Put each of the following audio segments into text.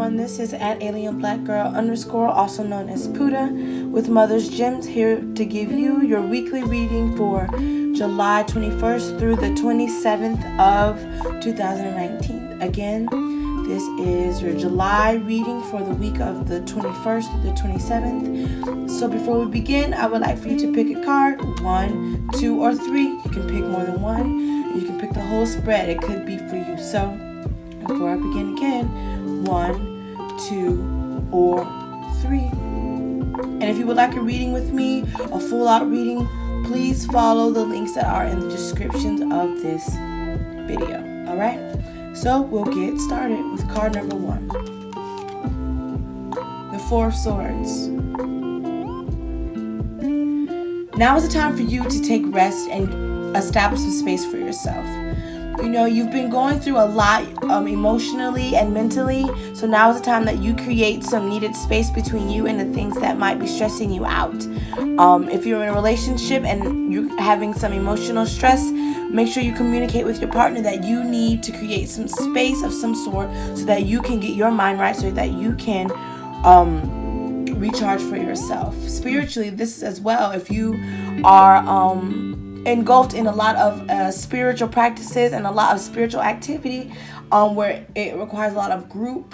everyone. This is at Alien Black Girl _, also known as Puda, with Mother's Gems, here to give you your weekly reading for July 21st through the 27th of 2019. Again, this is your July reading for the week of the 21st through the 27th. So before we begin, I would like for you to pick a card, 1, 2, or 3. You can pick more than one. You can pick the whole spread. It could be for you. So before I begin again, 1, 2, or 3. And if you would like a reading with me, a full out reading, please follow the links that are in the descriptions of this video. Alright? So we'll get started with card number 1. The 4 of Swords. Now is the time for you to take rest and establish some space for yourself. You know, you've been going through a lot emotionally and mentally, so now is the time that you create some needed space between you and the things that might be stressing you out. If you're in a relationship and you're having some emotional stress, make sure you communicate with your partner that you need to create some space of some sort so that you can get your mind right, so that you can recharge for yourself. Spiritually, this is as well. If you are engulfed in a lot of spiritual practices and a lot of spiritual activity where it requires a lot of group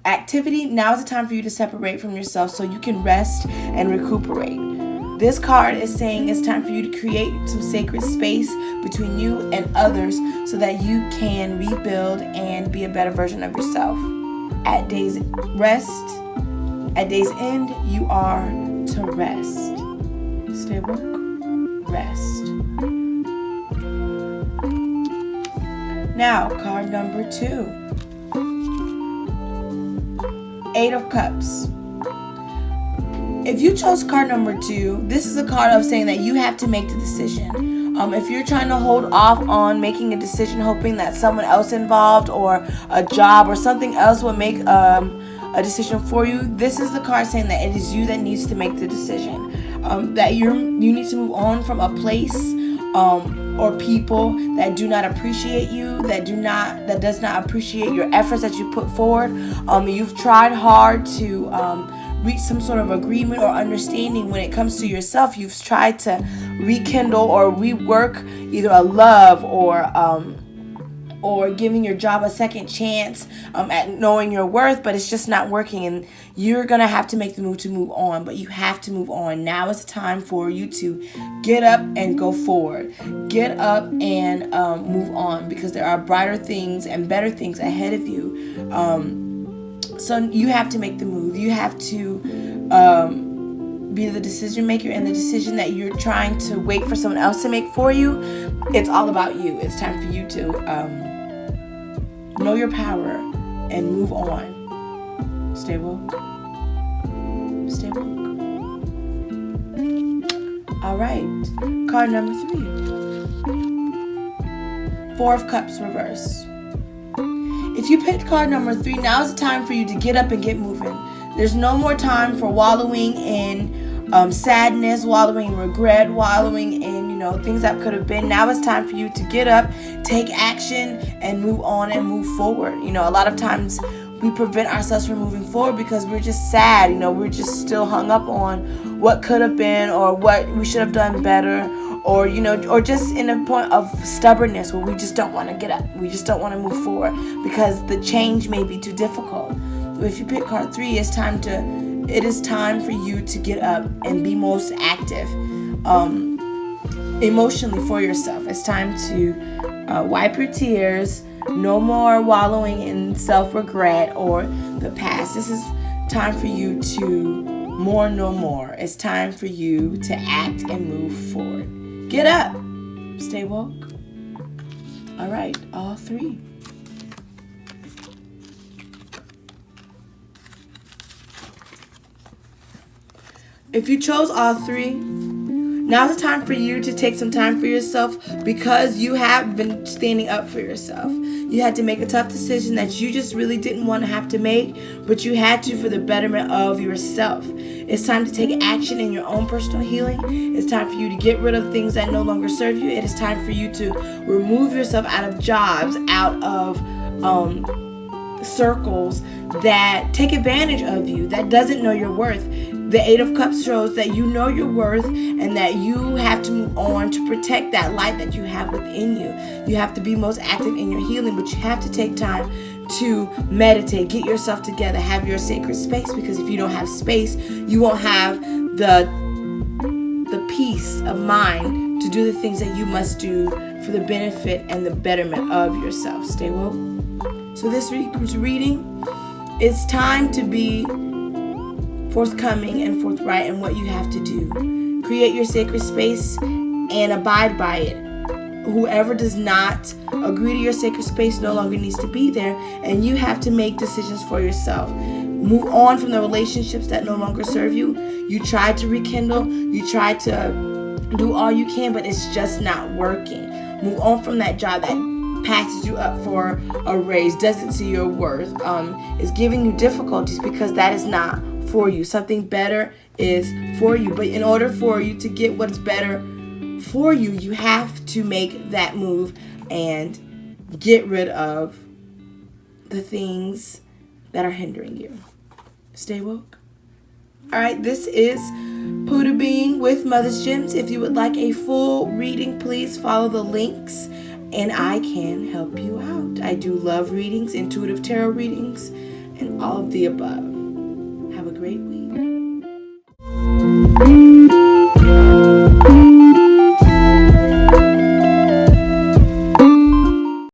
activity, now is the time for you to separate from yourself so you can rest and recuperate. This card is saying it's time for you to create some sacred space between you and others so that you can rebuild and be a better version of yourself. At day's end, you are to rest. Stay woke, rest. Now, card number 2. 8 of Cups. If you chose card number 2, this is a card of saying that you have to make the decision. If you're trying to hold off on making a decision, hoping that someone else involved or a job or something else will make a decision for you, this is the card saying that it is you that needs to make the decision. That you need to move on from a place or people that do not appreciate you, that does not appreciate your efforts that you put forward. You've tried hard to reach some sort of agreement or understanding when it comes to yourself. You've tried to rekindle or rework either a love or giving your job a second chance at knowing your worth, but it's just not working, and you're gonna have to make the move to move on. But you have to move on. Now is the time for you to get up and go forward. Get up and move on, because there are brighter things and better things ahead of you. So you have to make the move. You have to be the decision maker, and the decision that you're trying to wait for someone else to make for you, it's all about you. It's time for you to know your power and move on. Stay woke. Stay woke. All right. Card number 3. 4 of Cups reverse. If you picked card number 3, now is the time for you to get up and get moving. There's no more time for wallowing in sadness, wallowing in regret, wallowing in things that could have been. Now it's time for you to get up, take action, and move on and move forward. A lot of times we prevent ourselves from moving forward because we're just sad. We're just still hung up on what could have been or what we should have done better, or or just in a point of stubbornness where we just don't want to get up. We just don't want to move forward because the change may be too difficult. So if you pick card 3, it is time for you to get up and be most active emotionally for yourself. It's time to wipe your tears. No more wallowing in self-regret or the past. This is time for you to mourn no more. It's time for you to act and move forward. Get up. Stay woke. All right, all 3. If you chose all 3, now's the time for you to take some time for yourself, because you have been standing up for yourself. You had to make a tough decision that you just really didn't want to have to make, but you had to for the betterment of yourself. It's time to take action in your own personal healing. It's time for you to get rid of things that no longer serve you. It is time for you to remove yourself out of jobs, out of circles that take advantage of you, that doesn't know your worth. The Eight of Cups shows that you know your worth and that you have to move on to protect that light that you have within you. You have to be most active in your healing, but you have to take time to meditate, get yourself together, have your sacred space, because if you don't have space, you won't have the peace of mind to do the things that you must do for the benefit and the betterment of yourself. Stay woke. So this week's reading, it's time to be forthcoming and forthright in what you have to do. Create your sacred space and abide by it. Whoever does not agree to your sacred space no longer needs to be there, and you have to make decisions for yourself. Move on from the relationships that no longer serve you. You tried to rekindle, you tried to do all you can, but it's just not working. Move on from that job that passes you up for a raise, doesn't see your worth, is giving you difficulties, because that is not for you. Something better is for you. But in order for you to get what's better for you, you have to make that move and get rid of the things that are hindering you. Stay woke. All right, this is Puda Being with Mother's Gems. If you would like a full reading, please follow the links and I can help you out. I do love readings, intuitive tarot readings, and all of the above. Have a great week.